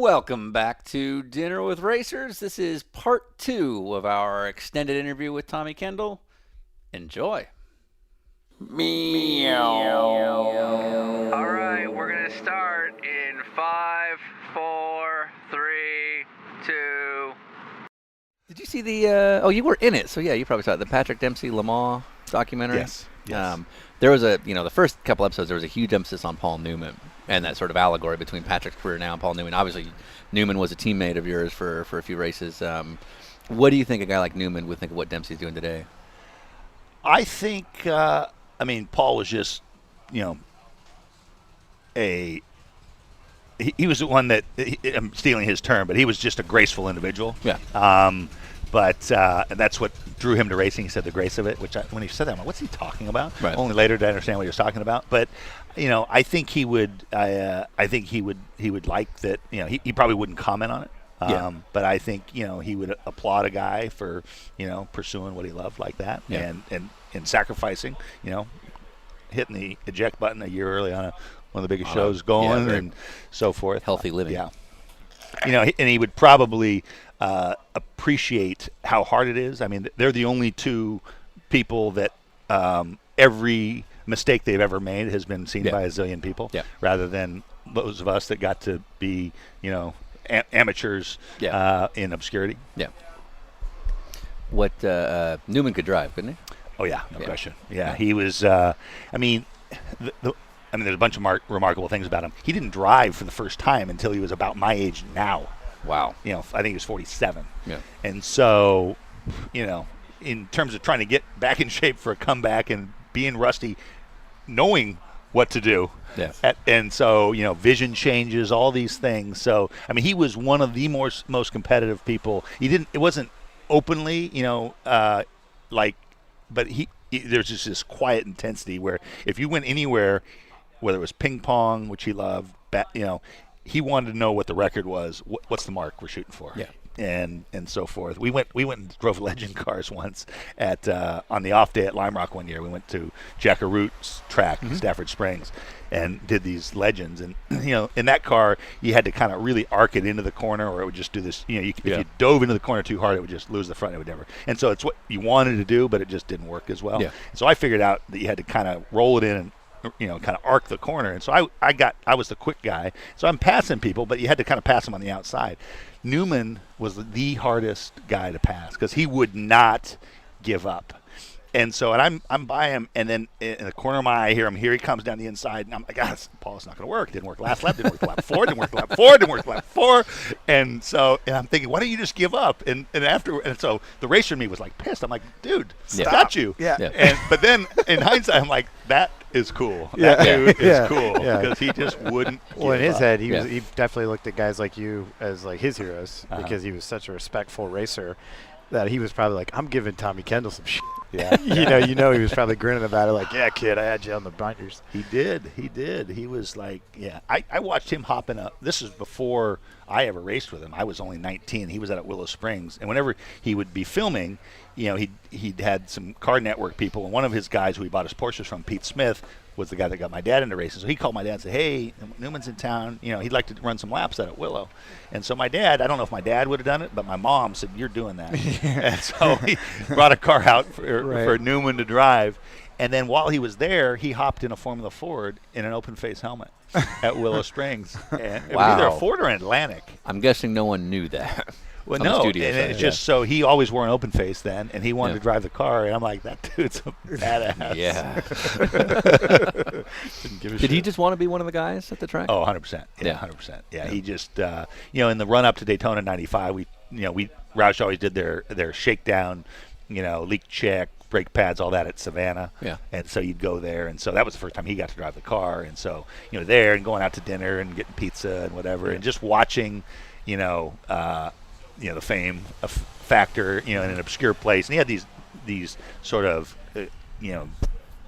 Welcome back to Dinner with Racers. This is part 2 of our extended interview with Tommy Kendall. Enjoy. All right, we're going to start in 5, 4, 3, 2. Did you see the, you were in it. So yeah, you probably saw it, the Patrick Dempsey Lamar documentary. Yes. There was the first couple episodes, there was a huge emphasis on Paul Newman and that sort of allegory between Patrick's career now and Paul Newman. Obviously, Newman was a teammate of yours for a few races. What do you think a guy like Newman would think of what Dempsey's doing today? I think, Paul was just, he was the one that, I'm stealing his term, but he was just a graceful individual. Yeah. And that's what drew him to racing. He said the grace of it, which when he said that, I'm like, what's he talking about? Right. Only later did I understand what he was talking about. But, I think he would, he would like that, he probably wouldn't comment on it. But I think, he would applaud a guy for, pursuing what he loved like that and sacrificing, hitting the eject button a year early on one of the biggest shows going and so forth. Healthy living. Yeah. And he would probably appreciate how hard it is. I mean, they're the only two people that every mistake they've ever made has been seen by a zillion people rather than those of us that got to be, amateurs in obscurity. Yeah. What Newman could drive, couldn't he? Oh yeah, no question. Yeah, he was. There's a bunch of remarkable things about him. He didn't drive for the first time until he was about my age now. Wow. I think he was 47. Yeah. And so, in terms of trying to get back in shape for a comeback and being rusty, knowing what to do. Yeah. And so, vision changes, all these things. So, he was one of the most competitive people. It wasn't openly, but there's just this quiet intensity where if you went anywhere, whether it was ping pong, which he loved, he wanted to know what the record was. What's the mark we're shooting for? Yeah. And so forth. We went and drove legend cars once at on the off day at Lime Rock one year. We went to Jackaroot's track, Stafford Springs, and did these legends. And in that car, you had to kind of really arc it into the corner, or it would just do this. If you dove into the corner too hard, it would just lose the front. It would never. And so it's what you wanted to do, but it just didn't work as well. Yeah. So I figured out that you had to kind of roll it in and kind of arc the corner. And so I was the quick guy. So I'm passing people, but you had to kind of pass them on the outside. Newman was the hardest guy to pass because he would not give up. And so, and I'm by him, and then in the corner of my eye, I hear him. Here he comes down the inside, and I'm like, God, Paul's not going to work. Didn't work last lap. Didn't work the lap four. Didn't work the lap four. Didn't work the lap four. And so, and I'm thinking, why don't you just give up? And so the racer in me was like pissed. I'm like, dude, got you. Yeah. But then in hindsight, I'm like, that is cool. That dude is cool because he just wouldn't. Well, in give his up. head, he definitely looked at guys like you as like his heroes because he was such a respectful racer that he was probably like, I'm giving Tommy Kendall some shit. Yeah. He was probably grinning about it like, yeah, kid, I had you on the binders. He did. He was like, I watched him hopping up. This is before I ever raced with him. I was only 19. He was out at Willow Springs. And whenever he would be filming, he'd had some car network people. And one of his guys who he bought his Porsches from, Pete Smith, was the guy that got my dad into racing. So he called my dad and said, hey, Newman's in town. He'd like to run some laps out at Willow. And so my dad, I don't know if my dad would have done it, but my mom said, you're doing that. And so he brought a car out for Newman to drive. And then while he was there, he hopped in a Formula Ford in an open face helmet at Willow Springs. And it was either a Ford or an Atlantic. I'm guessing no one knew that. Well, no, and it's just so he always wore an open face then, and he wanted to drive the car, and I'm like, that dude's a badass. Yeah. Didn't give a Did shit. he just want to be one of the guys at the track? Oh, 100%. Yeah, 100%. Yeah, he just, in the run up to Daytona '95, Roush always did their shakedown, leak check, brake pads, all that at Savannah. Yeah. And so you'd go there, and so that was the first time he got to drive the car, and so there and going out to dinner and getting pizza and whatever, and just watching, the fame factor, in an obscure place, and he had these sort of,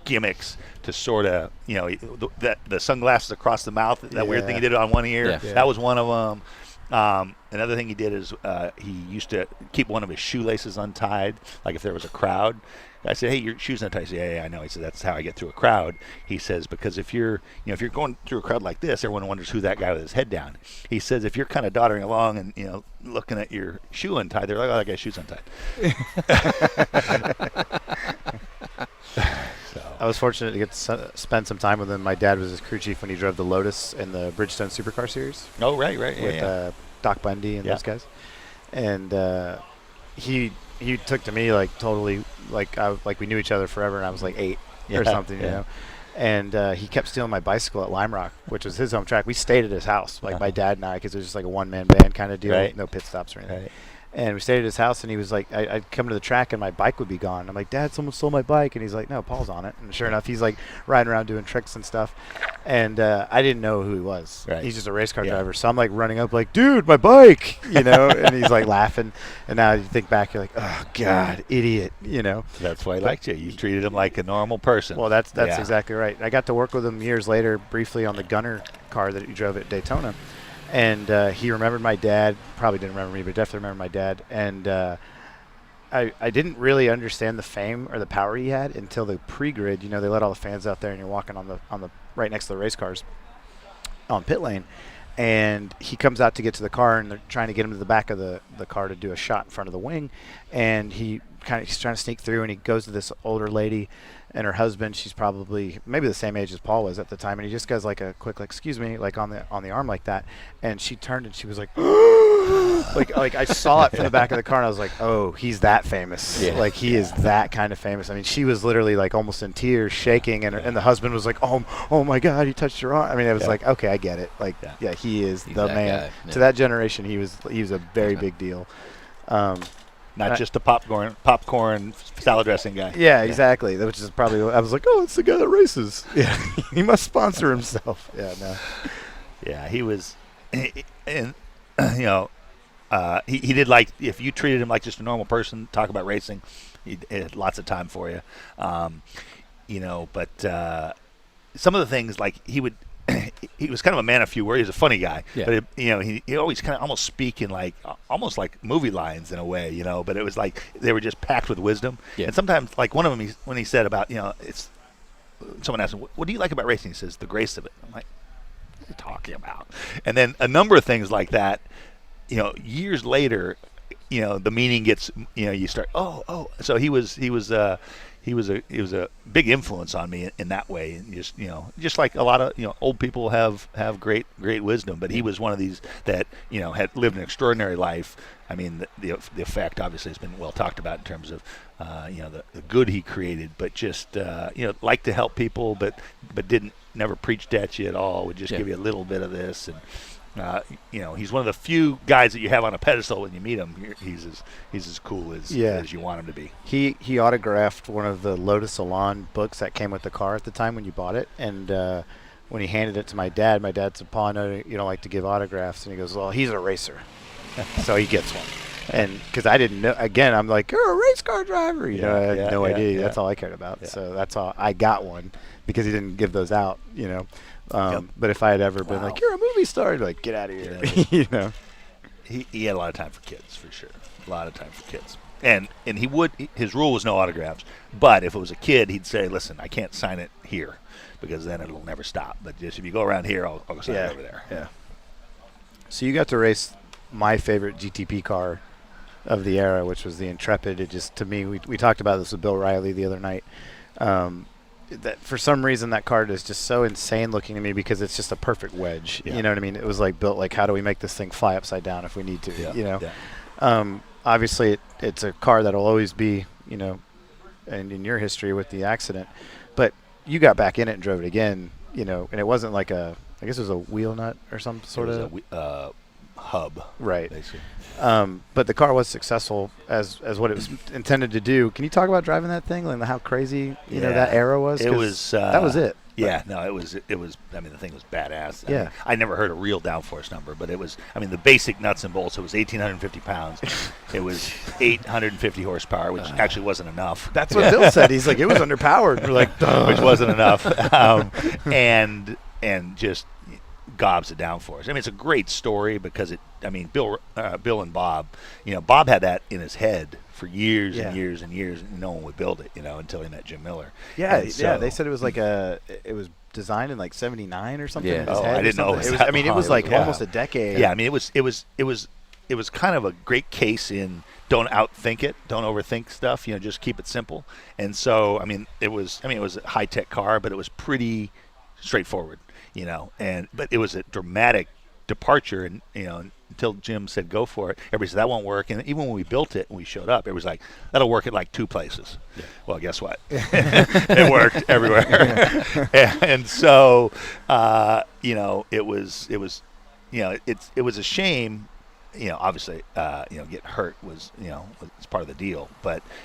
gimmicks to sort of, the sunglasses across the mouth, that weird thing he did on one ear. Yeah. That was one of them. Another thing he did is he used to keep one of his shoelaces untied, like if there was a crowd, I said, hey, your shoes untied. He said, yeah, I know. He said, that's how I get through a crowd. He says, because if you're going through a crowd like this, everyone wonders who that guy with his head down. He says, if you're kind of doddering along and, looking at your shoe untied, they're like, oh, that guy's shoe's untied. I was fortunate to get to spend some time with him. My dad was his crew chief when he drove the Lotus in the Bridgestone Supercar Series. Oh, right. With Doc Bundy and those guys. And he took to me like totally like we knew each other forever, and I was like 8 or something, you know. And he kept stealing my bicycle at Lime Rock, which was his home track. We stayed at his house, like my dad and I, because it was just like a one-man band kind of deal, no pit stops or anything. Right. And we stayed at his house, and he was like, I'd come to the track, and my bike would be gone. I'm like, Dad, someone stole my bike. And he's like, no, Paul's on it. And sure enough, he's like riding around doing tricks and stuff. And I didn't know who he was. Right. He's just a race car driver. So I'm like running up like, dude, my bike, and he's like laughing. And now you think back, you're like, oh, God, idiot, That's why he liked you. You treated him like a normal person. Well, that's exactly right. I got to work with him years later briefly on the Gunner car that he drove at Daytona. And he remembered my dad. Probably didn't remember me, but definitely remembered my dad. And I didn't really understand the fame or the power he had until the pre-grid. They let all the fans out there, and you're walking on the right next to the race cars on pit lane. And he comes out to get to the car, and they're trying to get him to the back of the car to do a shot in front of the wing. And he's trying to sneak through, and he goes to this older lady and her husband. She's probably maybe the same age as Paul was at the time, and he just goes like a quick, like, excuse me, like on the arm like that. And she turned and she was like, like I saw it from the back of the car, and I was like, oh, he's that famous. Like he is that kind of famous. I mean, she was literally like almost in tears, shaking, and the husband was like, oh my God, he touched her arm. I mean, it was like, okay, I get it. Like, he is the man. To that generation, he was a very big deal. Not just a popcorn salad dressing guy. Yeah, exactly. Which is probably, I was like, oh, it's the guy that races. Yeah, he must sponsor himself. Yeah, no. Yeah, he was, and he did, like, if you treated him like just a normal person, talk about racing, he had lots of time for you. But some of the things, like, he was kind of a man of few words. He was a funny guy, but he always kind of almost speak in like almost like movie lines in a way, But it was like they were just packed with wisdom. Yeah. And sometimes, like one of them, when he said about it's someone asked him, "What do you like about racing?" He says, "The grace of it." I'm like, "What are you talking about?" And then a number of things like that. Years later, the meaning gets. You start. Oh. So he was a big influence on me in that way, and just like a lot of old people have great wisdom, but he was one of these that had lived an extraordinary life. I mean, the effect obviously has been well talked about in terms of the good he created, but just liked to help people, but never preached at you at all. Would just give you a little bit of this, and he's one of the few guys that you have on a pedestal when you meet him. He's as cool as you want him to be. He autographed one of the Lotus Elan books that came with the car at the time when you bought it, and when he handed it to my dad said, "Paul, I know you don't like to give autographs," and he goes, "Well, he's a racer," so he gets one. And because I didn't know, again, I'm like, "You're a race car driver," I had no idea. That's all I cared about. Yeah. So that's all I got one because he didn't give those out, But if I had ever been like, "You're a movie star," I'd be like, "Get out of here," He had a lot of time for kids, for sure. A lot of time for kids. And his rule was no autographs. But if it was a kid, he'd say, "Listen, I can't sign it here because then it'll never stop. But just if you go around here, I'll sign it over there." Yeah. So you got to race my favorite GTP car of the era, which was the Intrepid. It just, to me, we talked about this with Bill Riley the other night. That for some reason that card is just so insane looking to me because it's just a perfect wedge. You know what I mean? It was like built like, how do we make this thing fly upside down if we need to? Obviously it's a car that'll always be, and in your history with the accident, but you got back in it and drove it again, and it wasn't like I guess it was a wheel nut or some sort of hub, right? Basically. But the car was successful as what it was intended to do. Can you talk about driving that thing and how crazy that era was? It was that was it. Yeah, no, it was. I mean, the thing was badass. Yeah, I never heard a real downforce number, but it was. I mean, the basic nuts and bolts. It was 1,850 pounds. It was 850 horsepower, which actually wasn't enough. That's what Bill said. He's like, it was underpowered. We're like, which wasn't enough, and just gobs it down for us. I mean, it's a great story because Bill and Bob, Bob had that in his head for years and years and years, and no one would build it, until he met Jim Miller. Yeah, And they said it was like it was designed in like '79 or something. Yeah. In his Oh, head I didn't know. it was like Yeah. almost a decade. Yeah, I mean, it was kind of a great case in don't outthink it, don't overthink stuff. Just keep it simple. And so, it was a high tech car, but it was pretty straightforward. But it was a dramatic departure, and until Jim said go for it, everybody said that won't work. And even when we built it and we showed up, it was like that'll work at like 2 places. Yeah. Well, guess what? It worked everywhere. and so it was a shame. Obviously, getting hurt was it's part of the deal,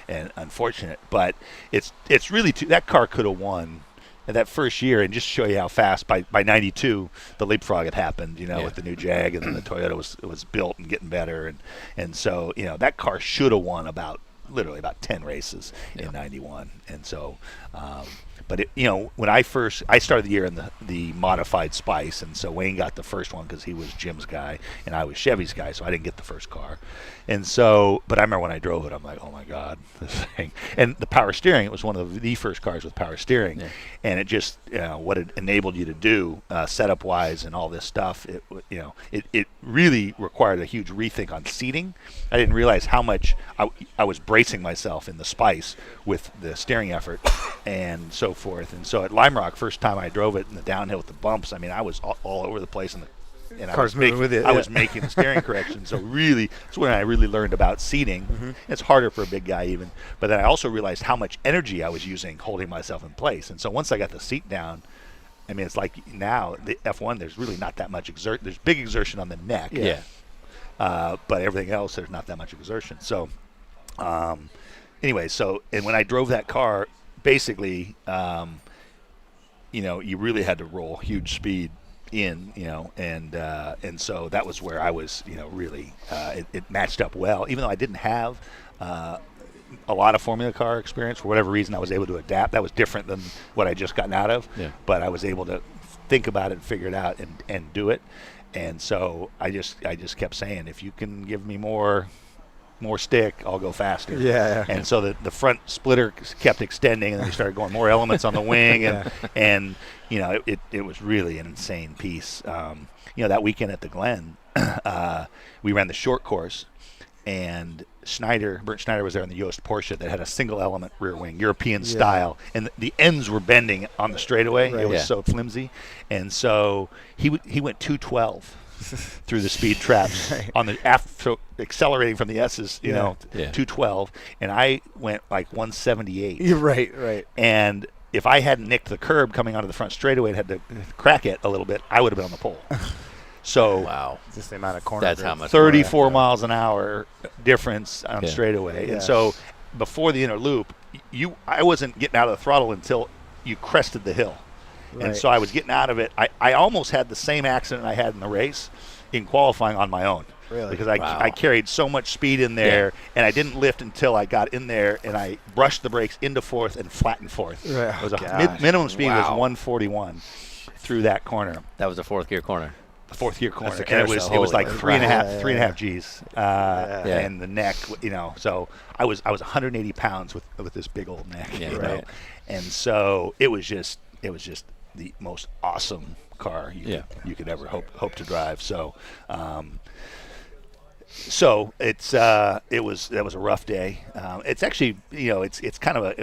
and unfortunate. But it's really that car could have won that first year, and just show you how fast by '92 the leapfrog had happened, with the new Jag, and then the Toyota was built and getting better, and so that car should have won literally about 10 races in '91, and so. But when I started the year in the modified Spice, and so Wayne got the first one because he was Jim's guy and I was Chevy's guy, so I didn't get the first car. And so, but I remember when I drove it, I'm like, oh my God, this thing. And the power steering, it was one of the first cars with power steering, and it just what it enabled you to do setup wise and all this stuff. It really required a huge rethink on seating. I didn't realize how much I was bracing myself in the Spice with the steering effort and so forth. And so at Lime Rock, first time I drove it in the downhill with the bumps, I was all over the place, and Car's moving with it. I was making the steering correction. So really, that's when I really learned about seating. Mm-hmm. It's harder for a big guy even. But then I also realized how much energy I was using holding myself in place. And so once I got the seat down, it's like now the F1, there's really not that much there's big exertion on the neck. Yeah. But everything else, there's not that much exertion. So anyway, and when I drove that car, basically, you really had to roll huge speed in, and so that was where I was, really, it matched up well. Even though I didn't have a lot of Formula car experience, for whatever reason, I was able to adapt. That was different than what I just gotten out of, but I was able to think about it and figure it out and do it. And so I just kept saying, if you can give me more stick, I'll go faster. Yeah. And so the front splitter kept extending, and then we started going more elements on the wing, and it was really an insane piece. That weekend at the Glen, we ran the short course, and Bernd Schneider was there in the Yost Porsche that had a single element rear wing, European style, and the ends were bending on the straightaway. Right. It was so flimsy, and so he went 212. Through the speed traps on the after accelerating from the S's, 212, and I went like 178. Right. And if I hadn't nicked the curb coming onto the front straightaway and had to crack it a little bit, I would have been on the pole. So wow, just the amount of corner. That's how much. 34 miles an hour difference on straightaway, and so before the inner loop, I wasn't getting out of the throttle until you crested the hill. Right. And so I was getting out of it. I almost had the same accident I had in the race in qualifying on my own. Really? Because I carried so much speed in there, and I didn't lift until I got in there, and I brushed the brakes into fourth and flattened fourth. Right. It was minimum speed was 141 through that corner. That was the fourth gear corner. The fourth gear corner. And it was like three and a half G's, and the neck. So I was 180 pounds with this big old neck. Yeah, right. And so it was just the most awesome car you could ever hope to drive. So that was a rough day. It's actually it's kind of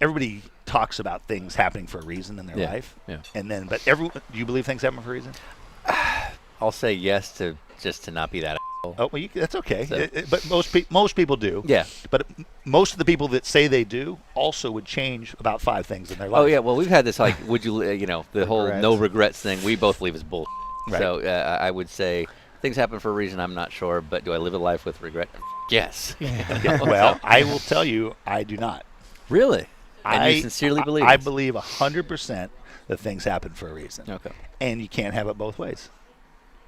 everybody talks about things happening for a reason in their life. Yeah. And then do you believe things happen for a reason? I'll say yes to not be that. Oh, well, that's okay. So. But most people do. Yeah. But most of the people that say they do also would change about 5 things in their life. Oh yeah. Well, we've had this would you the whole no regrets thing. We both believe is bull. Right. So I would say things happen for a reason. I'm not sure, but do I live a life with regret? Yes. Well, I will tell you, I do not. Really? And you sincerely believe? I believe 100% that things happen for a reason. Okay. And you can't have it both ways.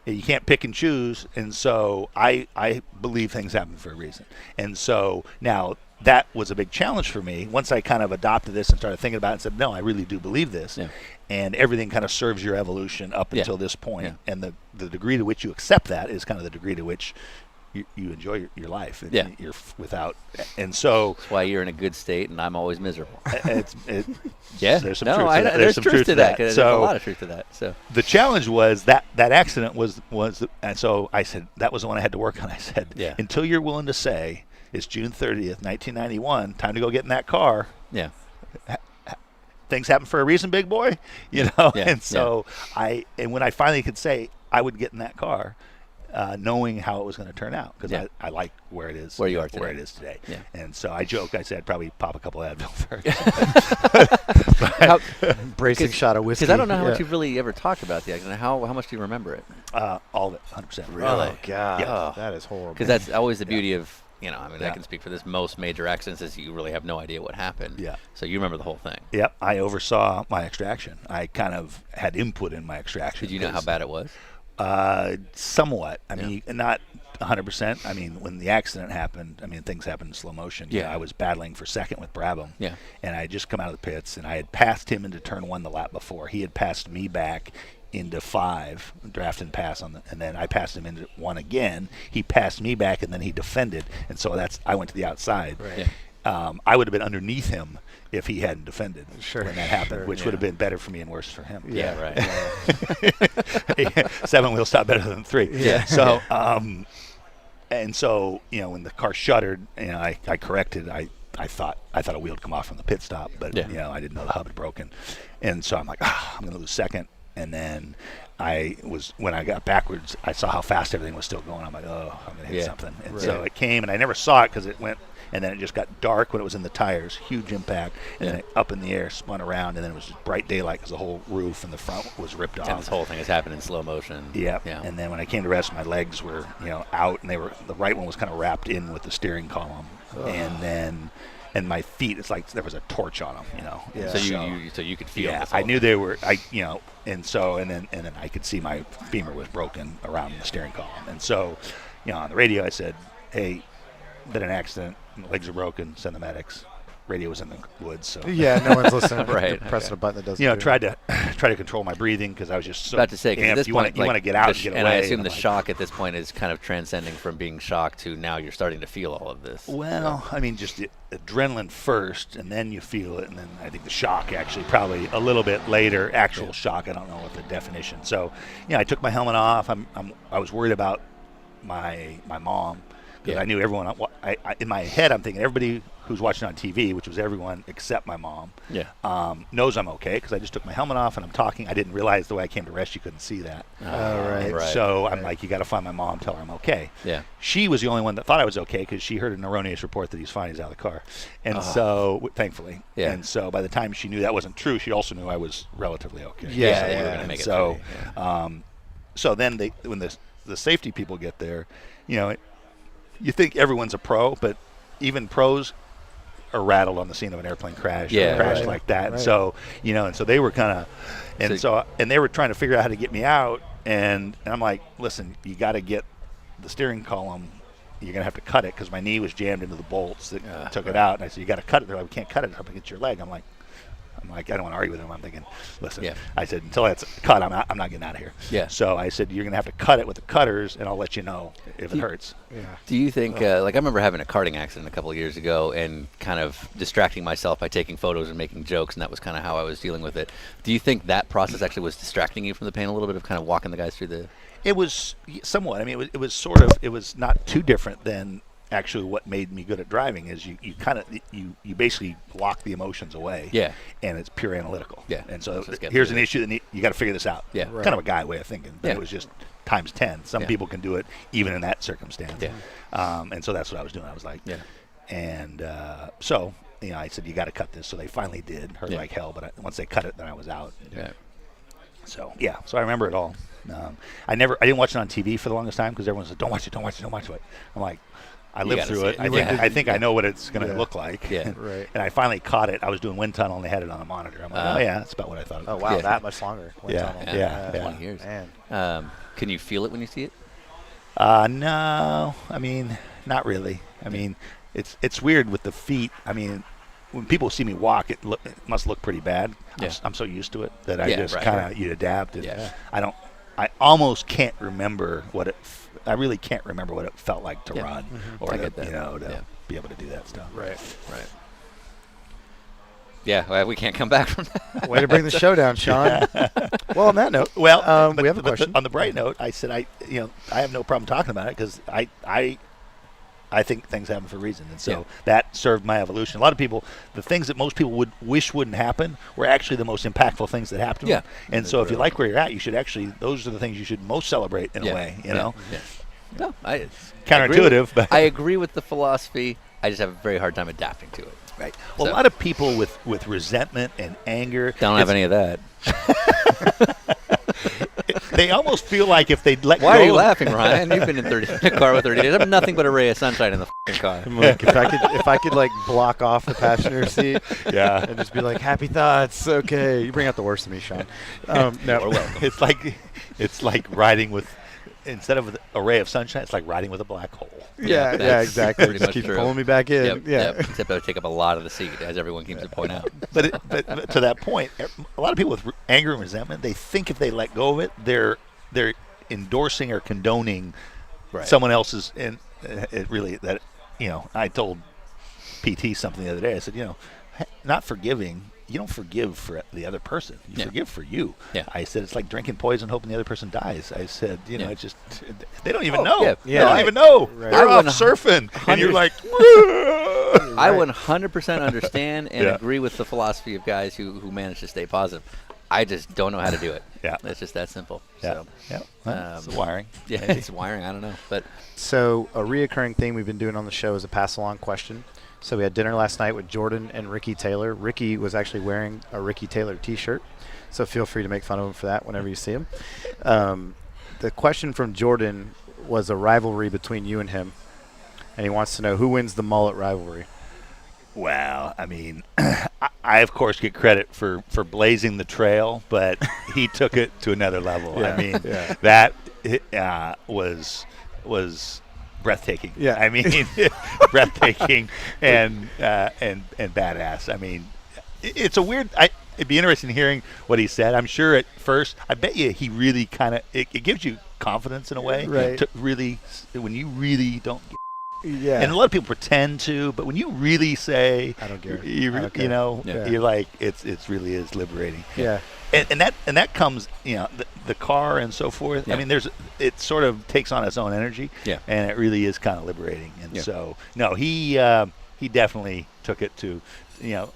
You can't pick and choose, and so I believe things happen for a reason. And so now that was a big challenge for me. Once I kind of adopted this and started thinking about it and said, no, I really do believe this. Yeah. And everything kind of serves your evolution up Yeah. until this point. Yeah. And the degree to which you accept that is kind of the degree to which you enjoy your life. And Yeah. you're without. And so That's why you're in a good state and I'm always miserable. Yeah. there's some no, truth I, to that. there's some truth to that. 'cause So there's a lot of truth to that. So the challenge was that accident was and so I said, that was the one I had to work on. I said, Yeah. until you're willing to say it's June 30th, 1991, time to go get in that car. yeah. Things happen for a reason, big boy, you know. Yeah, And so and when I finally could say I would get in that car, knowing how it was going to turn out, because Yeah. I like where it is, Where you are where today. it is today. Yeah. And so I joke, I said I'd probably pop a couple of Advil first. How, Bracing shot of whiskey. because I don't know how much Yeah. you've really ever talked about the accident. How much do you remember it? All of it, 100%. Really? Oh God, Yeah. that is horrible. Because that's always the beauty of, I mean, I Yeah. can speak for this. Most major accidents is you really have no idea what happened. Yeah. So you remember the whole thing. Yep, I oversaw my extraction. I kind of had input in my extraction. Did you know how bad it was? Somewhat. I Yeah. mean, not 100%. I mean, when the accident happened, I mean, things happened in slow motion. Yeah. I was battling for second with Brabham. Yeah. And I had just come out of the pits, and I had passed him into turn one the lap before. He had passed me back into 5, draft and pass and then I passed him into 1 again. He passed me back, and then he defended, and so I went to the outside. Right. Yeah. I would have been underneath him if he hadn't defended Sure. when that happened, Sure. which would have been better for me and worse for him. Yeah, right. 7-wheel stop better than 3. Yeah. So, and so, when the car shuttered, I corrected. I thought a wheel would come off from the pit stop, but Yeah. I didn't know the hub had broken, and so I'm like, I'm going to lose second. And then when I got backwards, I saw how fast everything was still going. I'm like, oh, I'm going to hit Yeah. something. And Right. so it came, and I never saw it because it went. And then it just got dark when it was in the tires, huge impact, and then it up in the air, spun around, and then it was just bright daylight because the whole roof and the front was ripped off. And this whole thing has happened in slow motion. Yeah. Yeah. And then when I came to rest, my legs were, out, and the right one was kind of wrapped in with the steering column, and my feet, it's like there was a torch on them, Yeah. So you could feel. Yeah, this I whole knew thing. they were, and then I could see my femur was broken around the steering column, and so, on the radio I said, hey, been an accident, my legs are broken, send the medics. Radio was in the woods, so Yeah, no one's listening. Right, Pressing okay. a button that doesn't. tried to control my breathing because I was just so About to say, 'cause at amped. this You point, want to get out and get away. and I assume I'm the like, shock at this point is kind of transcending from being shocked to now you're starting to feel all of this. Well, I mean, just the adrenaline first, and then you feel it, and then I think the shock actually probably a little bit later. Actual shock, I don't know what the definition. So, I took my helmet off. I was worried about my mom because Yeah. I knew everyone. In my head, I'm thinking everybody who's watching on TV, which was everyone except my mom, Yeah. knows I'm okay because I just took my helmet off and I'm talking. I didn't realize the way I came to rest, you couldn't see that. Oh, right. Right. So I'm like, you got to find my mom, tell her I'm okay. Yeah. She was the only one that thought I was okay because she heard an erroneous report that he's fine, he's out of the car. And so, thankfully. Yeah. And so by the time she knew that wasn't true, she also knew I was relatively okay. Yeah, So you were yeah. going to make it So, pretty, so then when the safety people get there, you think everyone's a pro, but even pros are rattled on the scene of an airplane crash or Yeah, a crash right. like that. And Right. so, and so they were kind of, and they were trying to figure out how to get me out. And I'm like, listen, you got to get the steering column. You're going to have to cut it because my knee was jammed into the bolts that took it out. And I said, you got to cut it. They're like, we can't cut it up against your leg. I'm like, I don't want to argue with them. I'm thinking, listen, Yeah. I said, until that's cut, I'm not getting out of here. Yeah. So I said, you're going to have to cut it with the cutters, and I'll let you know if it hurts. Yeah. Do you think, like I remember having a karting accident a couple of years ago and kind of distracting myself by taking photos and making jokes, and that was kind of how I was dealing with it. Do you think that process actually was distracting you from the pain a little bit of kind of walking the guys through the... It was somewhat. I mean, it was sort of, it was not too different than actually what made me good at driving is you kind of, you basically lock the emotions away. Yeah. And it's pure analytical. Yeah. And so Just get here's through an it. issue that you got to figure this out. Yeah. Right. Kind of a guy way of thinking. But Yeah. it was just times 10. Some Yeah. people can do it even in that circumstance. Yeah. And so that's what I was doing. I was like, Yeah. and so, I said, you got to cut this. So they finally did. Hurt Yeah. like hell. But once they cut it, then I was out. Yeah. So so I remember it all. I didn't watch it on TV for the longest time because everyone said, "Don't watch it, don't watch it, don't watch it." I'm like, I You lived gotta through see it. it. I think I know what it's going to Yeah. look like. Yeah. Right. And I finally caught it. I was doing wind tunnel and they had it on a monitor. I'm like, oh yeah, that's about what I thought. It Oh was. wow, Yeah. that much longer. Wind Yeah, tunnel. yeah. 20 years. Man. Can you feel it when you see it? No, I mean, not really. I mean, it's weird with the feet. I mean, when people see me walk, it must look pretty bad. Yeah. I'm so used to it that I Yeah, just right, kind of right. you adapt. And Yeah. I almost can't remember what it. I really can't remember what it felt like to Yeah. run Mhm. or I to, get that. to Yeah. be able to do that stuff. Right. Right. Yeah, well, we can't come back from that. Way to bring the show down, Sean. Well, on that note, Well, we have a question. on the bright note, I said I have no problem talking about it because I think things happen for a reason, and so Yeah. that served my evolution. A lot of people, the things that most people would wish wouldn't happen, were actually the most impactful things that happened. Yeah. And so if you like where you're at, you should actually. Those are the things you should most celebrate in a way. You know. Yeah. No, Counterintuitive, but I agree with the philosophy. I just have a very hard time adapting to it. right. Well, So- a lot of people with resentment and anger Don't have any of that. They almost feel like if they let Why go are you of- laughing, Ryan? You've been in a car with 30 days. I have nothing but a ray of sunshine in the car. I'm like, if I could like block off the passenger seat, Yeah. and just be like, happy thoughts, okay. You bring out the worst in me, Sean. No, It's like riding with, instead of a ray of sunshine, it's like riding with a black hole. yeah, that's exactly. pretty Just much keep true. pulling me back in. Yep, yeah. yep. Except I would take up a lot of the seat, as everyone keeps to point out. But to that point, a lot of people with anger and resentment, they think if they let go of it, they're endorsing or condoning Right. someone else's. And it really that I told PT something the other day. I said, not forgiving. You don't forgive for the other person. You Yeah. forgive for you. Yeah. I said it's like drinking poison, hoping the other person dies. I said, Yeah. it's just they don't even know. yeah. They Yeah. don't Right. even know. Right. They're I off would surfing, and you're 100 like, I 100% understand and Yeah. agree with the philosophy of guys who manage to stay positive. I just don't know how to do it. Yeah. It's just that simple. yeah, So, yeah. Well, it's um, wiring. yeah, maybe. it's wiring. I don't know. But So a reoccurring thing we've been doing on the show is a pass-along question. So we had dinner last night with Jordan and Ricky Taylor. Ricky was actually wearing a Ricky Taylor T-shirt, so feel free to make fun of him for that whenever you see him. The question from Jordan was a rivalry between you and him, and he wants to know who wins the mullet rivalry. Well, I mean, I of course get credit for blazing the trail, but he took it to another level. Yeah. I mean, Yeah. that was breathtaking. Yeah. I mean, breathtaking and badass. I mean, it's a weird. It'd be interesting hearing what he said. I'm sure at first, I bet you he really kind of it gives you confidence in a way, Right. to really when you really don't. Yeah. And a lot of people pretend to, but when you really say, I don't care. you, I don't care. Yeah. you're like, it's really is liberating. Yeah. And that comes, the car and so forth. Yeah. I mean, it sort of takes on its own energy. Yeah. And it really is kind of liberating. And Yeah. so, no, he definitely took it to,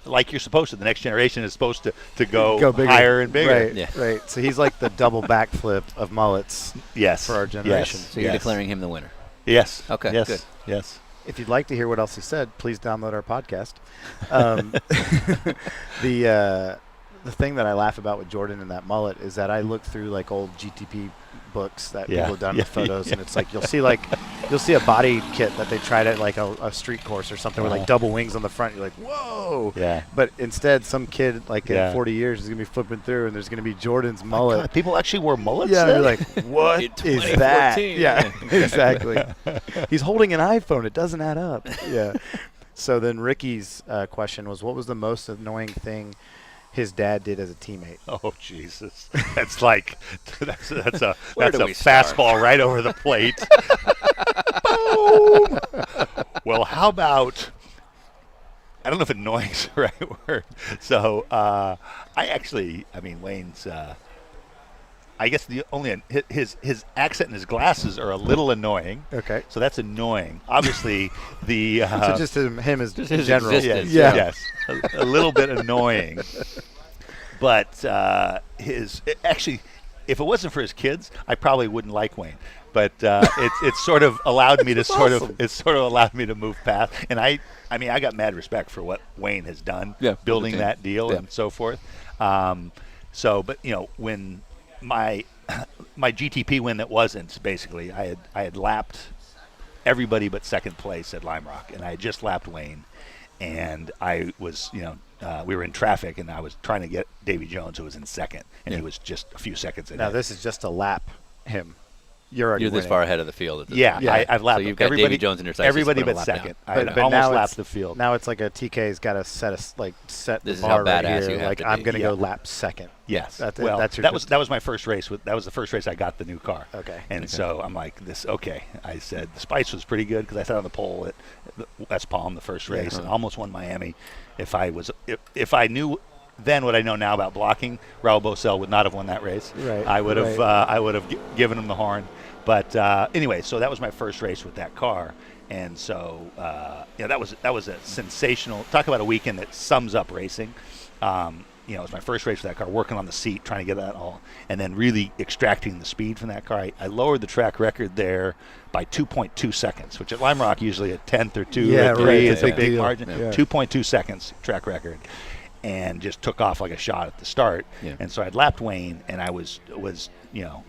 like you're supposed to. The next generation is supposed to go bigger. higher and bigger. Right. Yeah. Right. So he's like the double backflip of mullets. Yes. For our generation. Yes. so you're yes. declaring him the winner. Yes. Okay, Yes. good. Yes. If you'd like to hear what else he said, please download our podcast. The thing that I laugh about with Jordan and that mullet is that I look through like old GTP books that Yeah. people have done Yeah. with photos, and it's like you'll see a body kit that they tried at like a street course or something with like double wings on the front. You're like, whoa! Yeah. But instead, some kid like Yeah. in 40 years is gonna be flipping through, and there's gonna be Jordan's My mullet. God, people actually wore mullets. Yeah, then? you're like, what In is that? 2014. Yeah, exactly. He's holding an iPhone. It doesn't add up. Yeah. So then Ricky's question was, what was the most annoying thing his dad did as a teammate? Oh Jesus! That's like that's a Where that's do a we start? fastball right over the plate. Boom! Well, how about? I don't know if annoying's the right word. So Wayne's. I guess the only his accent and his glasses are a little annoying. Okay. So that's annoying. Obviously, the So just him as Just his general. existence. Yeah. Yes, a little bit annoying. But actually, if it wasn't for his kids, I probably wouldn't like Wayne. But it's sort of allowed me to allowed me to move past. And I got mad respect for what Wayne has done, Yeah, building for the team. that deal Yeah. and so forth. But when my GTP win that wasn't, basically I had lapped everybody but second place at Lime Rock, and I had just lapped Wayne, and I was we were in traffic, and I was trying to get Davy Jones, who was in second, and he was just a few seconds ahead. Now this is just to lap him. you're already You're this winning. far ahead of the field. At this Yeah, point. Yeah. I've lapped So you've got everybody. Davy Jones in your sights. Everybody Just put but a lap second. down. I But almost now lapped it's the field. Now it's like a TK's got to set This the is how bar right badass you here. have Like to I'm be. going to Yeah. go lap second. Yes. That's your that was my first race. That was the first race I got the new car. Okay. And so I'm like, this. Okay. I said the Spice was pretty good because I sat on the pole at West Palm the first race and almost won Miami. If I knew then what I know now about blocking, Raul Bosell would not have won that race. Right, I would have. right. I would have given him the horn. But anyway, so that was my first race with that car. And so, that was a sensational. Talk about a weekend that sums up racing. It was my first race with that car, working on the seat, trying to get that all, and then really extracting the speed from that car. I lowered the track record there by 2.2 seconds, which at Lime Rock usually a tenth or two Yeah, or three right, is yeah. a big deal. margin. Yeah. 2.2 seconds track record, and just took off like a shot at the start. Yeah. And so I'd lapped Wayne, and I was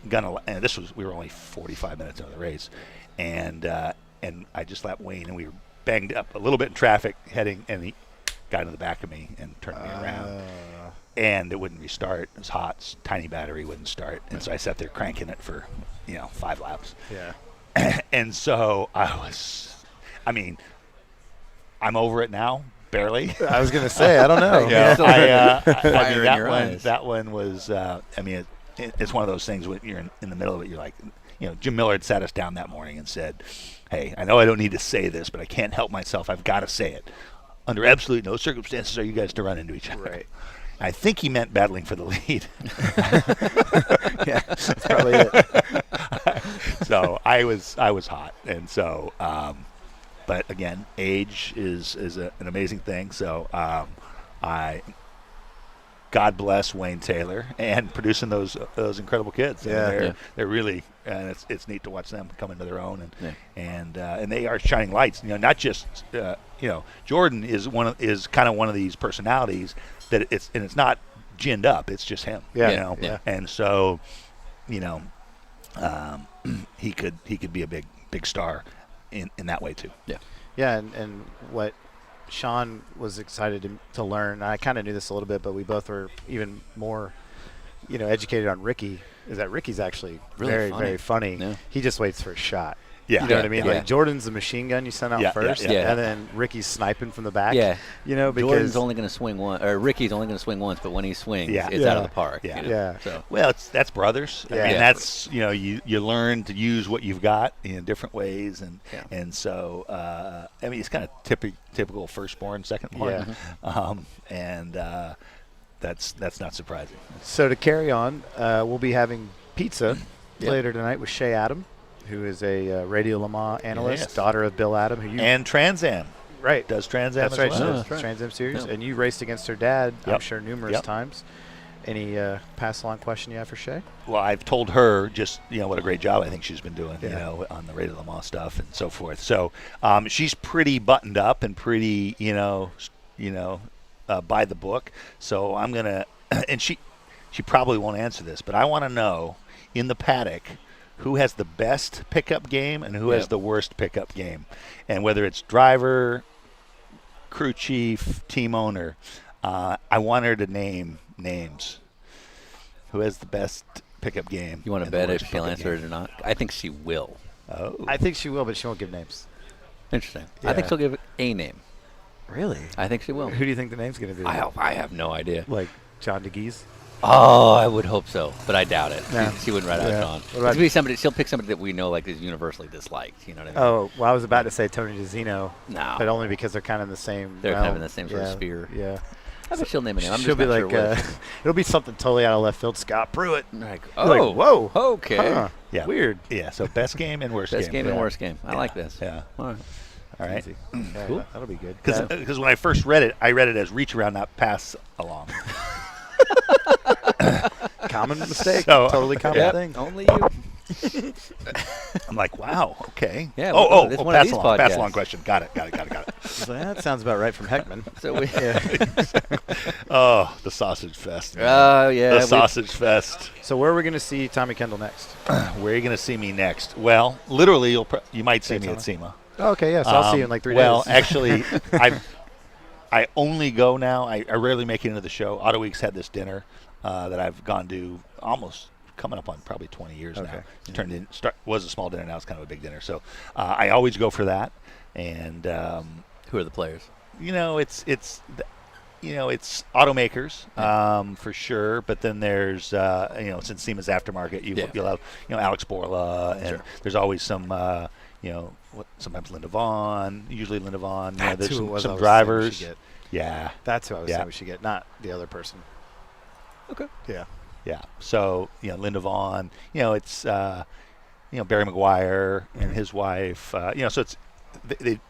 gonna. And we were only 45 minutes into the race, and I just lapped Wayne, and we were banged up a little bit in traffic heading, and he got in the back of me and turned me around. And it wouldn't restart. It was hot. Tiny battery wouldn't start. And so I sat there cranking it for, 5 laps. Yeah. And so I'm over it now, barely. I was going to say, I don't know. Yeah. Fire in your eyes. That one was, it's one of those things when you're in the middle of it, you're like, Jim Miller had sat us down that morning and said, hey, I know I don't need to say this, but I can't help myself. I've got to say it. Under absolutely no circumstances are you guys to run into each other. Right. I think he meant battling for the lead. Yeah, that's probably it. So I was hot, and so, but again, age is an amazing thing. So God bless Wayne Taylor and producing those incredible kids. Yeah. They're really, and it's neat to watch them come into their own, and they are shining lights. Not just Jordan is kind of one of these personalities that it's not ginned up. It's just him. Yeah. Yeah. And so, he could be a big star in that way too. Yeah. Yeah, and what Sean was excited to learn, I kind of knew this a little bit, but we both were even more, educated on Ricky, is that Ricky's actually Really very, funny. very funny. Yeah. He just waits for a shot. Yeah. You know what I mean? Yeah. Like Jordan's the machine gun you send out first, yeah. and then Ricky's sniping from the back. Yeah. Because Jordan's only going to swing once, or Ricky's only going to swing once, but when he swings, it's Yeah. out of the park. Yeah. Yeah. So Well, that's brothers. I Yeah. mean, Yeah. that's you learn to use what you've got in different ways, and so it's kind of typical firstborn, secondborn, and that's not surprising. So to carry on, we'll be having pizza later tonight with Shay Adam, who is a Radio Le Mans analyst, Yes. daughter of Bill Adam, who you And Trans Am right. does Trans Am That's as right. well. She Yeah, does that's right. Trans Am Series, Yeah. and you raced against her dad, I'm Yep. sure, numerous Yep. times. Any pass along question you have for Shay? Well, I've told her just what a great job I think she's been doing, Yeah. on the Radio Le Mans stuff and so forth. So she's pretty buttoned up and pretty, by the book. So I'm gonna, and she probably won't answer this, but I want to know in the paddock who has the best pickup game and who has the worst pickup game, and whether it's driver, crew chief, team owner. I want her to name names. Who has the best pickup game? you want to and the bet worst if she'll pickup answer game? it or not? I think she will. Oh, I think she will, but she won't give names. Interesting. Yeah. I think she'll give a name. Really? I think she will. Who do you think the name's going to be? I have no idea. Like John DeGeese? Oh, I would hope so, but I doubt it. No. She wouldn't write out Yeah. John. What about- It'll be somebody. She'll pick somebody that we know is universally disliked. You know what I mean? Oh, well, I was about to say Tony DeZino, No. but only because they're kind of in the same They're kind of realm. in the same sort of sphere. Yeah. I bet she'll name a name. I'm She'll just be not like, sure what. it'll be something totally out of left field. Scott Pruitt. Like, You're oh, like, whoa. Okay. Huh. Yeah. Weird. Yeah, so best game and worst Best game. game and worst game. I like this. Yeah. All right. All right. Easy. Yeah, Cool. That'll be good. Because when I first read it, I read it as reach around, not pass along. Common mistake. So- Totally common Yep. thing. Only you. I'm like, wow, okay. Yeah, Oh, well, it's one of pass these along, pass podcasts. along question. Got it. He's like, that sounds about right from Heckman. So we. Oh, the sausage fest. man. Oh yeah. The we- sausage fest. So where are we going to see Tommy Kendall next? Where are you going to see me next? Well, literally, you might see me at Daytona? SEMA. Oh, okay, yeah. So I'll see you in like 3 Well, days. actually, I only go now. I rarely make it into the show. Auto Weeks had this dinner that I've gone to almost coming up on probably 20 years now. Okay. It's turned in was a small dinner, now it's kind of a big dinner. So I always go for that. And Who are the players? it's automakers for sure, but then there's since SEMA's aftermarket, you'll have Alex Borla, and Sure. there's always some sometimes Linda Vaughn, usually Linda Vaughn. That's There's who it was I some was saying we drivers. should get. Yeah, That's who I was Yeah. saying we should get, not the other person. Okay. Yeah. yeah. So Linda Vaughn. It's Barry McGuire and his wife. So it's.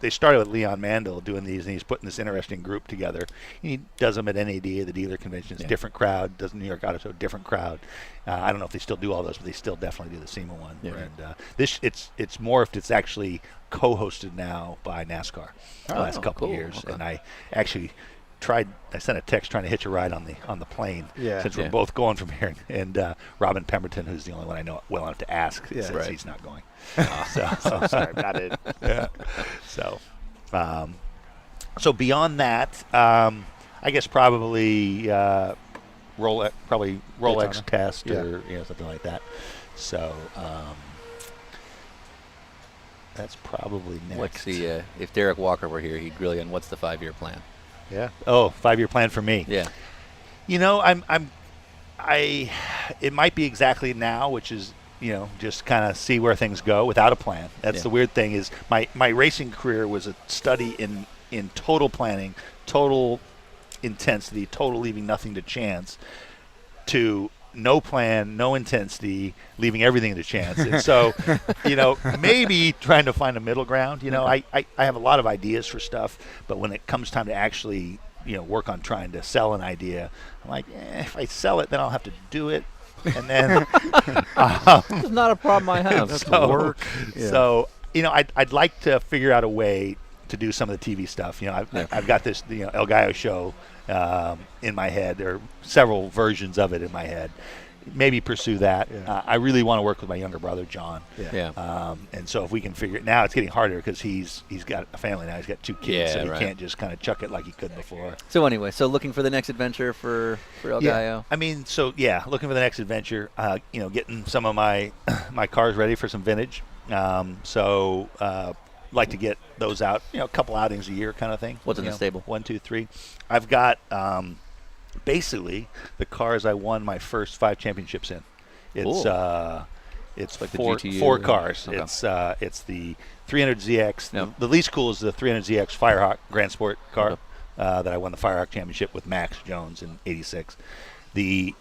They started with Leon Mandel doing these, and he's putting this interesting group together. He does them at NAD, the dealer conventions, different crowd. Does New York Auto Show, different crowd. I don't know if they still do all those, but they still definitely do the SEMA one. Yeah. And it's morphed. It's actually co-hosted now by NASCAR the last couple cool. of years, Okay. and I actually I sent a text trying to hitch a ride on the plane since we're Yeah. both going from here, and Robin Pemberton, who's the only one I know well enough to ask, Yeah. says Right. he's not going. Oh, sorry, not it. Yeah. So, so beyond that, I guess probably Rolex Daytona. test Yeah. or something like that. So that's probably next. Let's see. If Derek Walker were here, he'd grill you on what's the 5-year plan. Yeah. Oh, 5-year plan for me. Yeah. It might be exactly now, which is just kind of see where things go without a plan. That's Yeah. the weird thing is my racing career was a study in total planning, total intensity, total leaving nothing to chance, to no plan, no intensity, leaving everything to chance. And so, maybe trying to find a middle ground. I have a lot of ideas for stuff, but when it comes time to actually work on trying to sell an idea, I'm like, if I sell it, then I'll have to do it. And then It's not a problem I have. so, so I'd like to figure out a way to do some of the TV stuff. I've got this El Gallo show in my head. There are several versions of it in my head. Maybe pursue that. Yeah. I really want to work with my younger brother John. Yeah. And so if we can figure it now, it's getting harder because he's got a family now. He's got 2 kids, Yeah, so he right. can't just kind of chuck it like he could before. So anyway, looking for the next adventure for El Gallo. I mean, looking for the next adventure. Getting some of my my cars ready for some vintage. Like to get those out. A couple outings a year, kind of thing. What's in the stable? 1, 2, 3. I've got basically the cars I won my first 5 championships in. It's Cool. it's Like the four GTU cars. Okay. It's the 300ZX. Yep. The least cool is the 300ZX Firehawk Grand Sport car Okay. that I won the Firehawk Championship with Max Jones in '86. The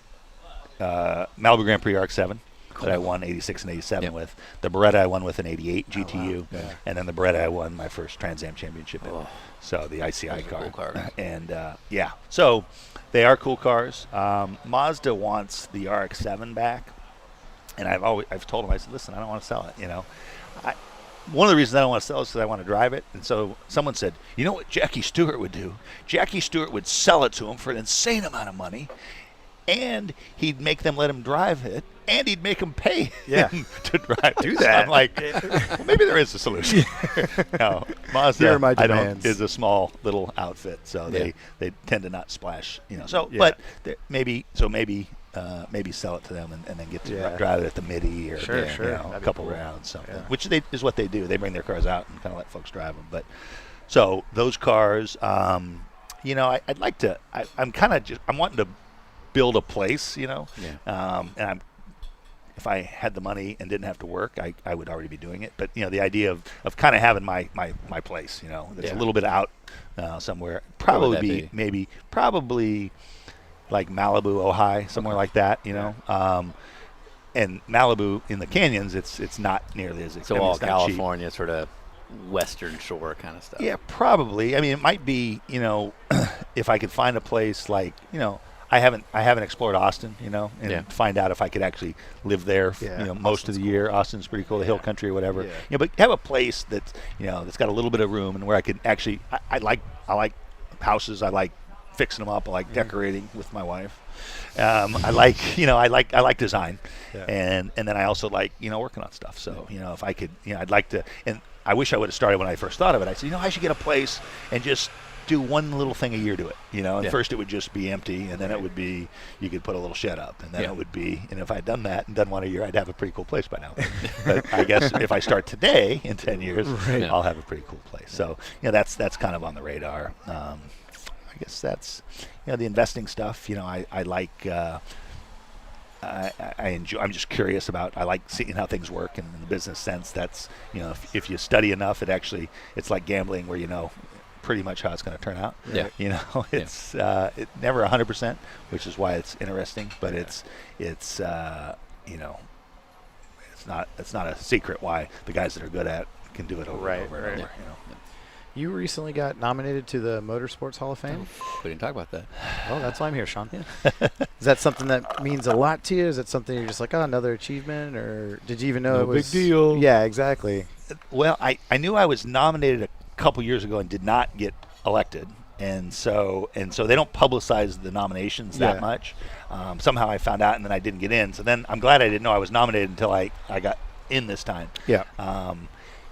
Malibu Grand Prix RX-7 that I won '86 and '87 Yep. with. The Beretta I won with an '88 GTU, Yeah. and then the Beretta I won my first Trans Am Championship in. Oh. So the ICI Those are car. cool cars. And so they are cool cars. Mazda wants the RX-7 back, and I've told them, I said, listen, I don't want to sell it. One of the reasons I don't want to sell it is because I want to drive it. And so someone said, you know what Jackie Stewart would do? Jackie Stewart would sell it to him for an insane amount of money, and he'd make them let him drive it, and he'd make them pay him to drive. Do So that. I'm like, well, maybe there is a solution. No, Mazda Here are my demands. is a small little outfit, so Yeah. they tend to not splash. So, Yeah. but maybe sell it to them and then get to Yeah. drive it at the Midi or Sure, a That'd be couple cool. rounds, something. Yeah. Which is what they do. They bring their cars out and kind of let folks drive them. But so those cars, I'd like to. I'm wanting to build a place, Yeah. and if I had the money and didn't have to work, I would already be doing it. But the idea of kind of having my place, that's Yeah. a little bit out somewhere. Where would Probably that be? maybe like Malibu, Ojai, somewhere like that. And Malibu in the canyons, it's not nearly as So I mean, all it's not cheap. California, sort of Western Shore kind of stuff. Yeah, probably. I mean, it might be, if I could find a place like, I haven't explored Austin, and Yeah. find out if I could actually live there, Yeah, most of the year. Austin's pretty cool, the hill country or whatever. Yeah. But have a place that's, that's got a little bit of room and where I could actually, I like houses. I like fixing them up. I like decorating with my wife. I like design, Yeah. and then I also like working on stuff. So if I could, I'd like to. And I wish I would have started when I first thought of it. I said, I should get a place and just do one little thing a year to it. And Yeah. first it would just be empty, and then it would be you could put a little shed up, and then Yeah. it would be. And if I'd done that and done one a year, I'd have a pretty cool place by now. But I guess if I start today, in 10 years, Right. I'll have a pretty cool place. So that's kind of on the radar. I guess that's the investing stuff. I like. I enjoy. I'm just curious about. I like seeing how things work, and in the business sense, that's if you study enough, it's like gambling, where pretty much how it's going to turn out. Yeah. It's never 100%, which is why it's interesting. But it's not a secret why the guys that are good at can do it over and over and over. You recently got nominated to the Motorsports Hall of Fame. We didn't talk about that. Well, that's why I'm here, Sean. Is that something that means a lot to you? Is it something you're just like, oh, another achievement? Or did you even know No it was... big deal. Yeah, exactly. Well, I knew I was nominated a couple years ago and did not get elected. And so they don't publicize the nominations that much. Somehow I found out, and then I didn't get in. So then I'm glad I didn't know I was nominated until I got in this time. Yeah.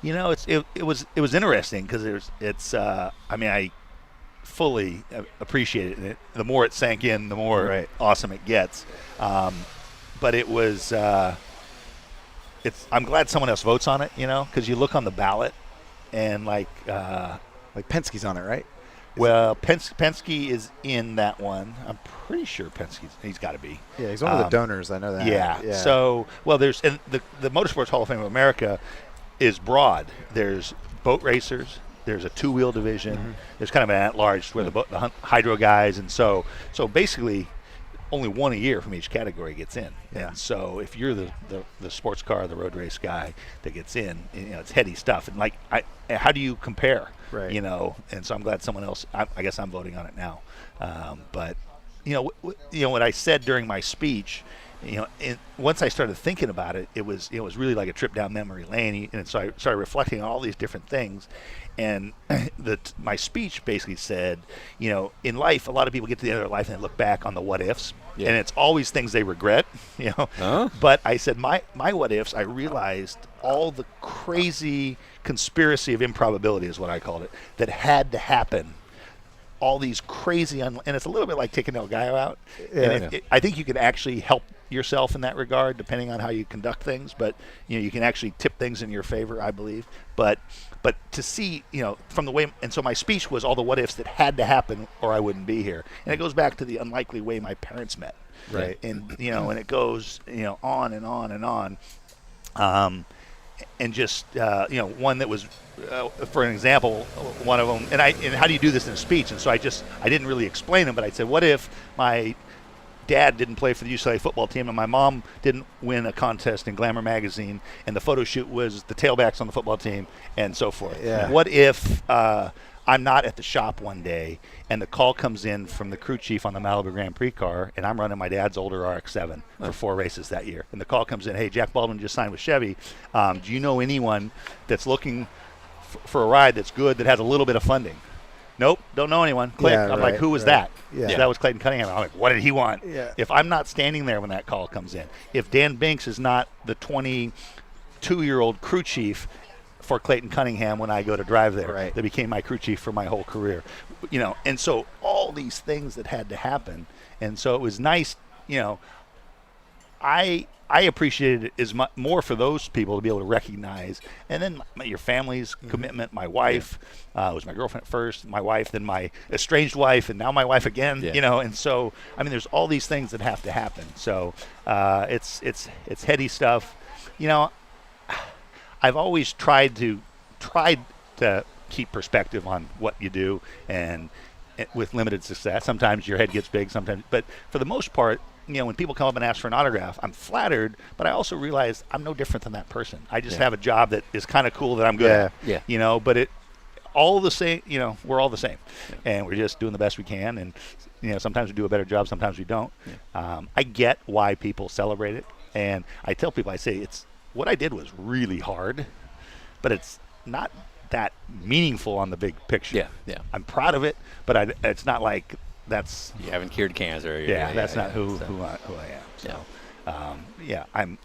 It was interesting because I fully appreciate it. And the more it sank in, the more awesome it gets. But it was. I'm glad someone else votes on it. Because you look on the ballot, and like Penske's on it, right? Well, Penske is in that one. I'm pretty sure he's got to be. Yeah, he's one of the donors. I know that. Yeah. So, there's and the Motorsports Hall of Fame of America is broad. There's boat racers. There's a two-wheel division. Mm-hmm. There's kind of an at-large where the hydro guys, and so basically only one a year from each category gets in. Yeah. And so if you're the sports car, the road race guy that gets in, it's heady stuff. And how do you compare? Right. And so I'm glad someone else. I guess I'm voting on it now. But what I said during my speech. Once I started thinking about it, it was really like a trip down memory lane, and so I started reflecting on all these different things, and my speech basically said, in life, a lot of people get to the end of their life and they look back on the what ifs, and it's always things they regret, But I said my what ifs, I realized all the crazy conspiracy of improbability is what I called it that had to happen. All these crazy, and it's a little bit like taking El Gallo out. Yeah. I think you can actually help yourself in that regard, depending on how you conduct things. But you can actually tip things in your favor, I believe. But to see, from the way, and so my speech was all the what ifs that had to happen, or I wouldn't be here. And it goes back to the unlikely way my parents met. Right. And and it goes on and on and on. And just one that was, for an example, one of them. And how do you do this in a speech? And so I didn't really explain them, but I said, what if my dad didn't play for the UCLA football team and my mom didn't win a contest in Glamour magazine, and the photo shoot was the tailbacks on the football team, and so forth? Yeah. What if I'm not at the shop one day and the call comes in from the crew chief on the Malibu Grand Prix car, and I'm running my dad's older RX-7 for 4 races that year, and the call comes in, hey, Jack Baldwin just signed with Chevy. Do you know anyone that's looking for a ride that's good that has a little bit of funding? Nope, don't know anyone. Click. Yeah, I'm like, who was that? Yeah. So that was Clayton Cunningham. I'm like, what did he want? Yeah. If I'm not standing there when that call comes in, if Dan Binks is not the 22-year-old crew chief for Clayton Cunningham when I go to drive there, that became my crew chief for my whole career, and so all these things that had to happen, and so it was nice, I appreciated it as much more for those people to be able to recognize, and then your family's commitment. My wife was my girlfriend at first, my wife, then my estranged wife, and now my wife again. And so there's all these things that have to happen. So it's heady stuff. I've always tried to keep perspective on what you do, and with limited success. Sometimes your head gets big, sometimes, but for the most part, when people come up and ask for an autograph, I'm flattered, but I also realize I'm no different than that person. I just have a job that is kind of cool that I'm good at. Yeah. But all the same, we're all the same, and we're just doing the best we can. And sometimes we do a better job, sometimes we don't. I get why people celebrate it, and I tell people, I say what I did was really hard, but it's not that meaningful on the big picture. Yeah. I'm proud of it, but it's not like that's. You haven't cured cancer. That's not who I am. So,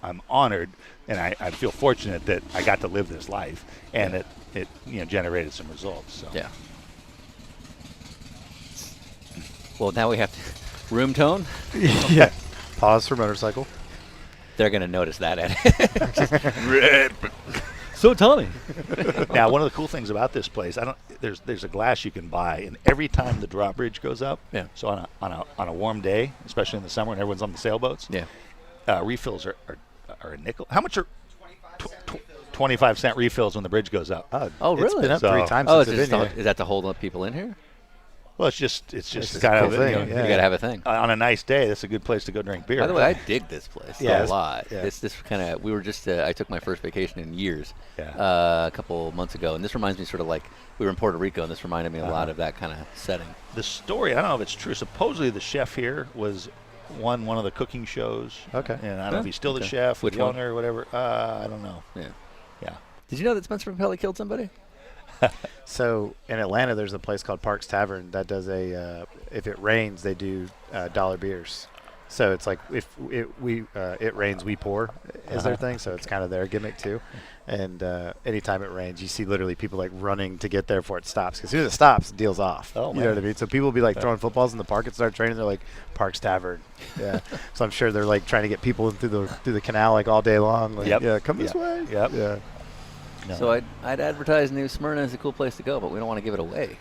I'm honored, and I feel fortunate that I got to live this life, and that it generated some results. So. Yeah. Well, now we have to room tone. Yeah. Pause for motorcycle. They're going to notice that. So Tommy. Now, one of the cool things about this place, there's a glass you can buy, and every time the drawbridge goes up, Yeah. so on a warm day, especially in the summer when everyone's on the sailboats, Yeah. refills are a nickel. How much are 25-cent refills when the bridge goes up? Oh, It's really? been up So- 3 times Oh, since is, it's been here. is that to hold up people in here? Well, it's just just kind a of cool thing, you know, yeah. You got to have a thing. on a nice day. That's a good place to go drink beer. By the way, I dig this place Yeah. a lot. Yeah. This kind of, we were just, I took my first vacation in years Yeah. a couple months ago, and this reminds me sort of like, we were in Puerto Rico, and this reminded me a lot of that kind of setting. The story, I don't know if it's true. Supposedly the chef here won one of the cooking shows. Okay. And I don't know if he's still the Okay. chef, Which the one? owner, or whatever. I don't know. Yeah. Yeah. Did you know that Spencer Papelli killed somebody? So in Atlanta, there's a place called Parks Tavern that does if it rains, they do dollar beers. So it's like if it rains, we pour is their thing. So it's kind of their gimmick too. And anytime it rains, you see literally people like running to get there before it stops. Because as soon as it stops, the deal's off. Oh, you know man. what I mean? So people will be like throwing footballs in the park and start training. They're like Parks Tavern. Yeah. So I'm sure they're like trying to get people in through the canal like all day long. Like, Yep. Yeah, come this Yep. way. Yep. Yeah. No. So I'd advertise New Smyrna as a cool place to go, but we don't want to give it away.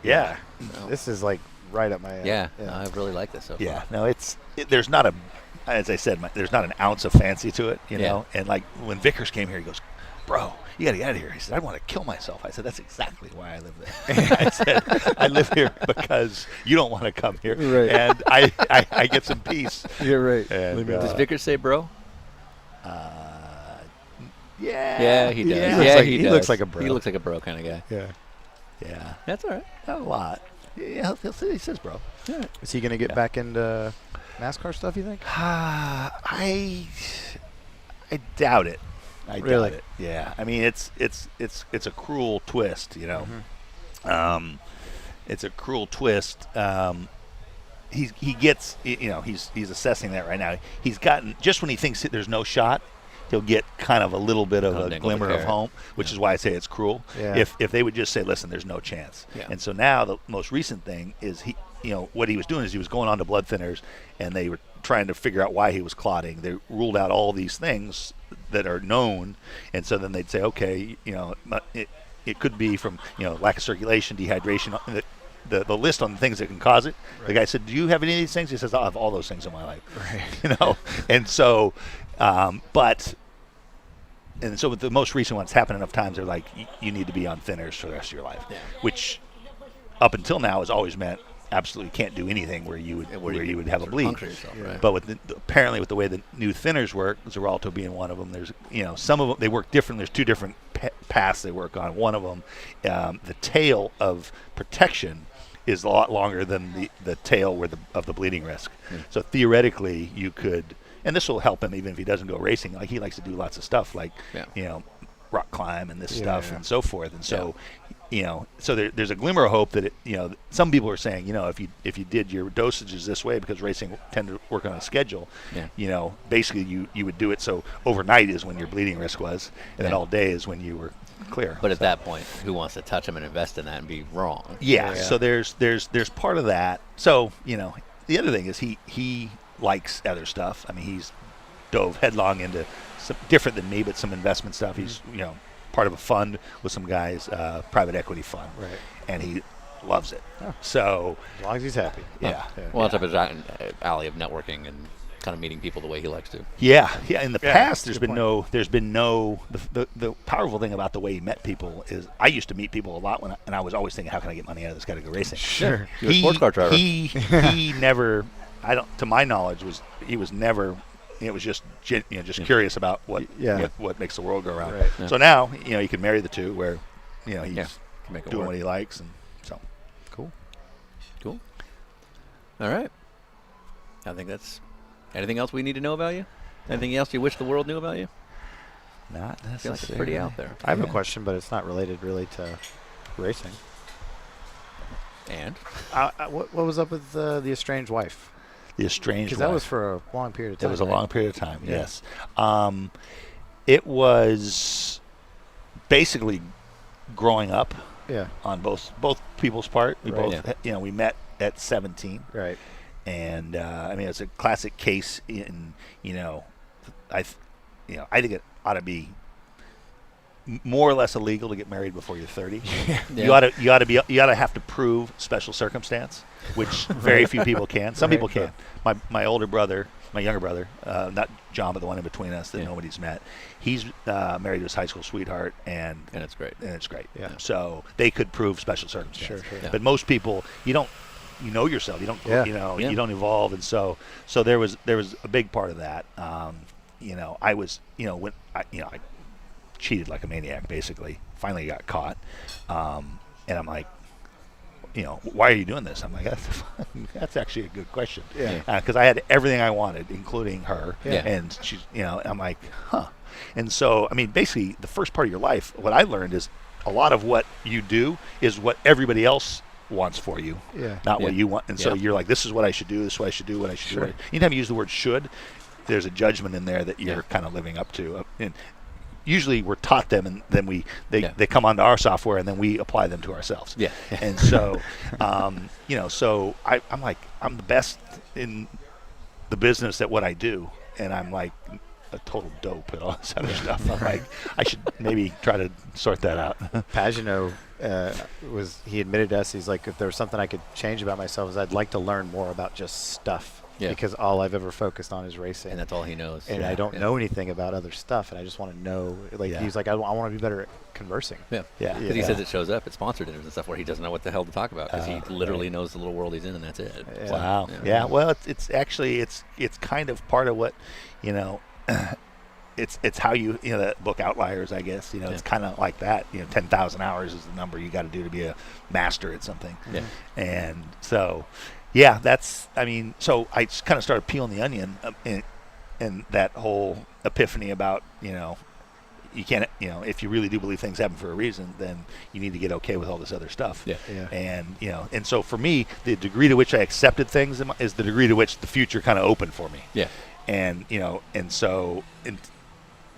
Yeah. No. This is like right up my alley. Yeah, no, I really like this so far. Yeah. No, there's not as I said, there's not an ounce of fancy to it, you Yeah. know. And like when Vickers came here, he goes, "Bro, you got to get out of here." He said, "I want to kill myself." I said, "That's exactly why I live there." I said, "I live here because you don't want to come here, Right. and I get some peace." You're right. And, Does Vickers say bro? Yeah. Yeah, he does. Yeah. Yeah, He does. looks like a bro. He looks like a bro kind of guy. Yeah. Yeah. That's all right. Not a lot. Yeah, he says, "Bro." Is he going to get Yeah. back into NASCAR stuff, you think? I doubt it. I Really? doubt it. Yeah. I mean, it's a cruel twist, you know. Mm-hmm. It's a cruel twist. He gets, you know, he's assessing that right now. He's gotten, just when he thinks there's no shot, he'll get kind of a little bit of Come a dangle the glimmer of carrot. hope, which is why I say it's cruel. Yeah. If they would just say, "Listen, there's no chance." Yeah. And so now the most recent thing is what he was doing is he was going on to blood thinners, and they were trying to figure out why he was clotting. They ruled out all these things that are known, and so then they'd say, "Okay, you know, it could be from, you know, lack of circulation, dehydration." The list on the things that can cause it. Right. The guy said, "Do you have any of these things?" He says, "I have all those things in my life." Right. You know, and so, and so with the most recent ones, happened enough times. They're like, you need to be on thinners for the rest of your life, which up until now has always meant absolutely can't do anything where you would have a Sort of bleed. puncture yourself, right? But apparently with the way the new thinners work, Xaralto being one of them, there's, you know, some of them, they work different. There's two different paths they work on. One of them, the tail of protection is a lot longer than the tail of the bleeding risk. So theoretically you could, and this will help him even if he doesn't go racing. Like he likes to do lots of stuff like, you know, rock climb and this stuff and so forth. And so, you know, so there's a glimmer of hope that it, you know, some people are saying, you know, if you did your dosages this way, because racing tend to work on a schedule, you know, basically you would do it so overnight is when your bleeding risk was, and then all day is when you were clear. But at that point, who wants to touch him and invest in that and be wrong? Yeah. So there's part of that. So, you know, the other thing is he likes other stuff. I mean, he's dove headlong into some different than me, but some investment stuff. He's, you know, part of a fund with some guys, private equity fund, Right. and he loves it. Oh. So As long as he's happy. yeah, Well, it's up his alley of networking and kind of meeting people the way he likes to. yeah. In the Yeah, past, that's there's a been good no. The powerful thing about the way he met people is I used to meet people a lot and I was always thinking, how can I get money out of this guy to go racing? Sure. You're a sports car driver. He never. I don't. To my knowledge, he was never. It was just curious about what makes the world go around. Right. Yeah. So now, you know, you can marry the two, where, you know, he's Can make it doing work. what he likes, and so Cool. All right. I think that's. Anything else we need to know about you? Anything else you wish the world knew about you? not I feel necessarily. like it's pretty out there. I have a question, but it's not related really to racing. And What was up with the estranged wife? The estranged Because that wife. was for a long period of time. It was a right? long period of time. Yeah. Yes. It was basically growing up Yeah. on both people's part. We Right. both, you know, we met at 17. Right. And I mean, it's a classic case in, I think it ought to be more or less illegal to get married before you're 30. You ought to have to prove special circumstance, which very few people can. Some people can. My older brother, my younger brother, not John, but the one in between us that nobody's met, he's married to his high school sweetheart, and it's great. Yeah. So they could prove special circumstance. Sure. Yeah. But most people, you know yourself. You don't, you don't evolve, and so there was a big part of that. I was, when I cheated like a maniac, basically. Finally got caught, and I'm like, why are you doing this? I'm like, that's actually a good question. Yeah. Because I had everything I wanted, including her, Yeah. and she's, I'm like, huh. And so, I mean, basically, the first part of your life, what I learned is a lot of what you do is what everybody else wants for you, not what you want. And so you're like, this is what I should do, this is what I should do, what I should do. Anytime you use the word should, there's a judgment in there that you're kind of living up to. And usually we're taught them, and then they come onto our software, and then we apply them to ourselves. Yeah. And so, so I'm like, I'm the best in the business at what I do, and I'm like a total dope at all this other stuff. I'm like, I should maybe try to sort that out. Pagano he admitted to us, he's like, if there was something I could change about myself, is I'd like to learn more about just stuff. Yeah. Because all I've ever focused on is racing. And that's all he knows. And I don't know anything about other stuff, and I just want to know. He's like, I want to be better at conversing. Yeah. Yeah. Because he says it shows up at sponsored dinners and stuff where he doesn't know what the hell to talk about because he literally knows the little world he's in, and that's it. Yeah. So, Wow. Yeah. Well, it's actually it's kind of part of what, it's how you that book Outliers, I guess. It's kind of like that. 10,000 hours is the number you got to do to be a master at something. Yeah. And so, yeah, so I just kind of started peeling the onion, and that whole epiphany about you can't, if you really do believe things happen for a reason, then you need to get okay with all this other stuff. Yeah. And and so for me, the degree to which I accepted things is the degree to which the future kind of opened for me. Yeah. And and so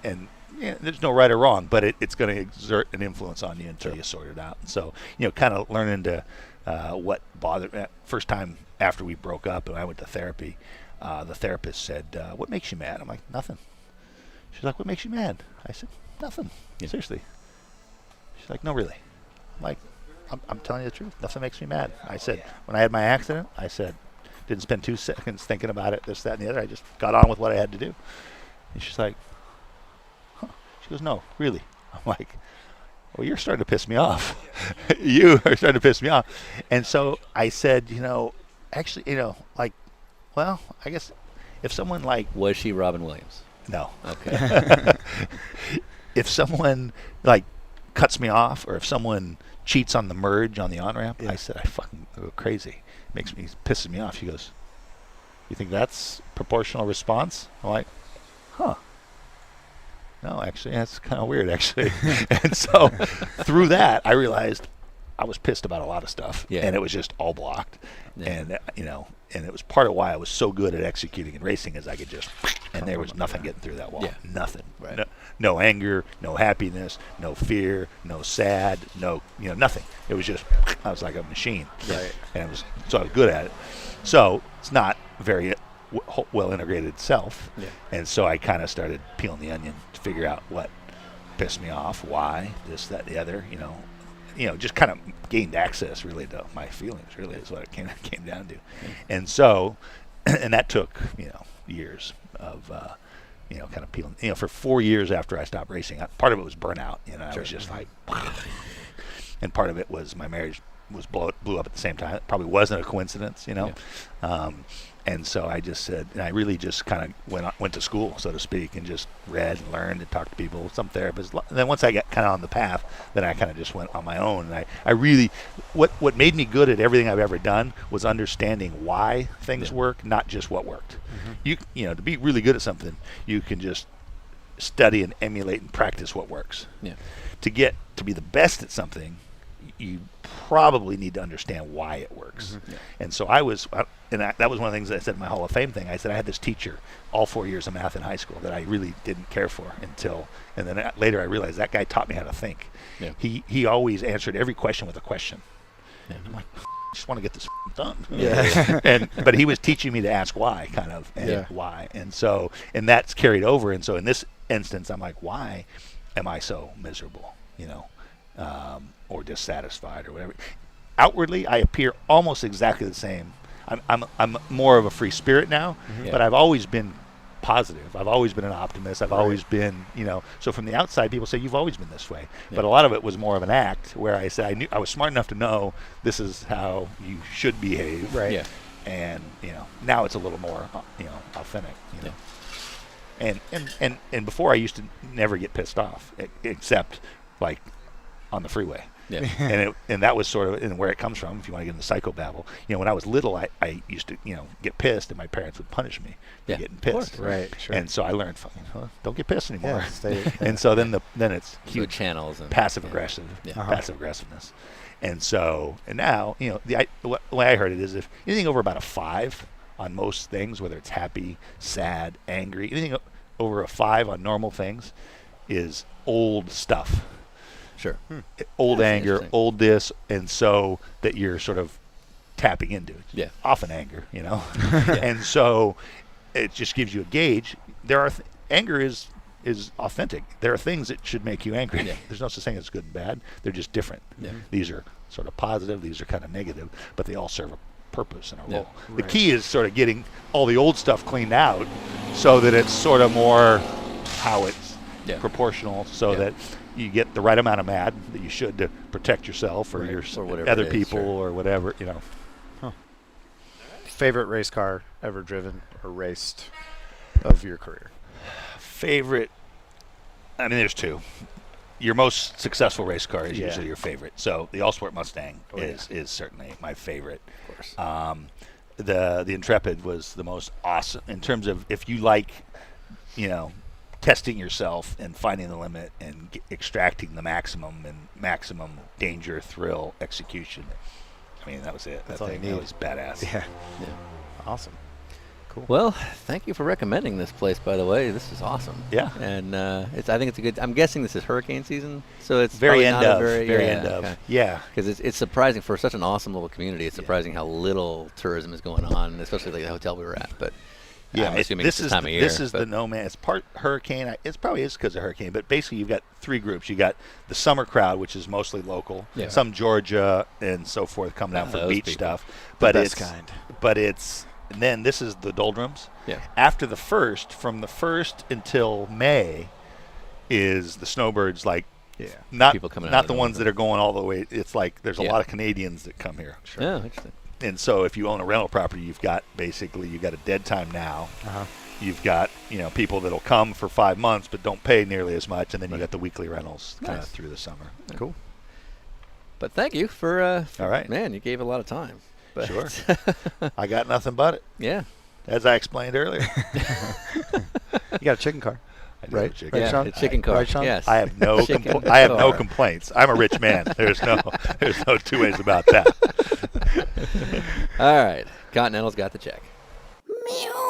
there's no right or wrong, but it's going to exert an influence on you until you sort it out. And so kind of learning to what bothered me. First time after we broke up and I went to therapy, the therapist said, "What makes you mad?" I'm like, "Nothing." She's like, "What makes you mad?" I said, "Nothing." Yeah. Seriously. She's like, "No, really." I'm like, I'm telling you the truth. Nothing makes me mad. I said, when I had my accident, I said, didn't spend 2 seconds thinking about it, this, that, and the other. I just got on with what I had to do. And she's like, huh. She goes, "No, really." I'm like, "Well, you're starting to piss me off." You are starting to piss me off. And so I said, actually, well, I guess if someone Was she Robin Williams? no. Okay. If someone cuts me off, or if someone cheats on the merge on the on-ramp, I said, I fucking go crazy. Pisses me off. She goes, "You think that's proportional response?" I'm like, huh. No, actually, that's kind of weird, actually. And so through that, I realized I was pissed about a lot of stuff, and it was just all blocked. Yeah. And, and it was part of why I was so good at executing and racing, is I could just, and there was nothing getting through that wall. Yeah. Nothing. Right. No anger, no happiness, no fear, no sad, no, nothing. It was just, I was like a machine. Right. And so I was good at it. So it's not very well integrated itself. Yeah. And so I kind of started peeling the onion to figure out what pissed me off, why, this, that, the other, just kind of gained access really to my feelings, really is what it came down to. And so, and that took, years of, kind of peeling, for 4 years after I stopped racing. Part of it was burnout, I was just like, and part of it was my marriage blew up at the same time. It probably wasn't a coincidence, and so I just said, and I really just kind of went to school, so to speak, and just read and learned and talked to people, some therapists. And then once I got kind of on the path, then I kind of just went on my own. And I really, what made me good at everything I've ever done was understanding why things work, not just what worked. Mm-hmm. To be really good at something, you can just study and emulate and practice what works. Yeah. To be the best at something, you probably need to understand why it works. Mm-hmm. Yeah. And so that was one of the things I said in my Hall of Fame thing. I said I had this teacher all 4 years of math in high school that I really didn't care for and then later I realized that guy taught me how to think. Yeah. He always answered every question with a question. Yeah. I'm like, just want to get this done. Yeah. But he was teaching me to ask why, kind of, and Yeah. why. And so, and that's carried over. And so in this instance, I'm like, why am I so miserable, or dissatisfied or whatever? Outwardly, I appear almost exactly the same. I'm more of a free spirit now, Yeah. but I've always been positive. I've always been an optimist. I've always been, so from the outside, people say you've always been this way. Yeah. But a lot of it was more of an act where I said I was smart enough to know this is how you should behave. Right. Yeah. And, now it's a little more, authentic, Yeah. And before I used to never get pissed off, except like on the freeway. Yeah. And that was sort of and where it comes from. If you want to get into psychobabble, when I was little, I used to get pissed, and my parents would punish me for Yeah, getting of course. pissed. Right, sure. And so I learned, don't get pissed anymore. Yeah, stay- And so then it's Good huge channels and passive yeah. aggressive, Yeah. passive aggressiveness. And so and now the way I heard it is if anything over about a 5 on most things, whether it's happy, sad, angry, anything over a 5 on normal things is old stuff. Sure. Old That's anger, interesting. old this, and so that you're sort of tapping into it. Yeah. Often anger, and so it just gives you a gauge. There are anger is authentic. There are things that should make you angry. Yeah. There's no such thing as good and bad. They're just different. Yeah. These are sort of positive. These are kind of negative, but they all serve a purpose and a Yeah. role. The Right. key is sort of getting all the old stuff cleaned out, so that it's sort of more how it's Yeah. proportional, so Yeah. that you get the right amount of mad that you should to protect yourself or Right. your Or whatever other it is, people sure. or whatever, Favorite race car ever driven or raced of your career? Favorite, I mean, there's 2. Your most successful race car is Yeah. usually your favorite. So the All-Sport Mustang Oh, is certainly my favorite. Of course. The Intrepid was the most awesome in terms of if you like, testing yourself and finding the limit and extracting the maximum danger, thrill, execution. I mean, that was it. That's that all you thing, that need. was badass. Yeah. Yeah. Awesome. Cool. Well, thank you for recommending this place. By the way, this is awesome. Yeah. And I think it's a good. I'm guessing this is hurricane season, so it's Very probably end not a of. very, Very yeah, end of. okay. Yeah. Because it's surprising for such an awesome little community. It's surprising how little tourism is going on, especially like the hotel we were at. But Yeah, I'm assuming this it's this is time of year. This is but the no man. It's part hurricane. It probably is because of hurricane, but basically you've got 3 groups. You got the summer crowd, which is mostly local, Yeah. some Georgia and so forth, come down for those beach people. stuff. The But best it's kind. But it's and then this is the doldrums. Yeah. After the first, from the 1st until May, is the snowbirds. Like Yeah. not People coming out not of the the ones that are going all the way. It's like there's a Yeah. lot of Canadians that come here. Yeah, interesting. And so if you own a rental property, you've got a dead time now. Uh-huh. You've got people that'll come for 5 months but don't pay nearly as much, and then you got the weekly rentals kind Nice. of through the summer. Cool. But thank you for. All right. Man, you gave a lot of time. But Sure. I got nothing but it, yeah. as I explained earlier. You got a chicken car. I do Right. have a chicken. Yeah, Sean? the chicken car. Right, Sean? Yes. I have no Chicken I have no car. complaints. I'm a rich man. There's no 2 ways about that. All right. Continental's got the check. Meow.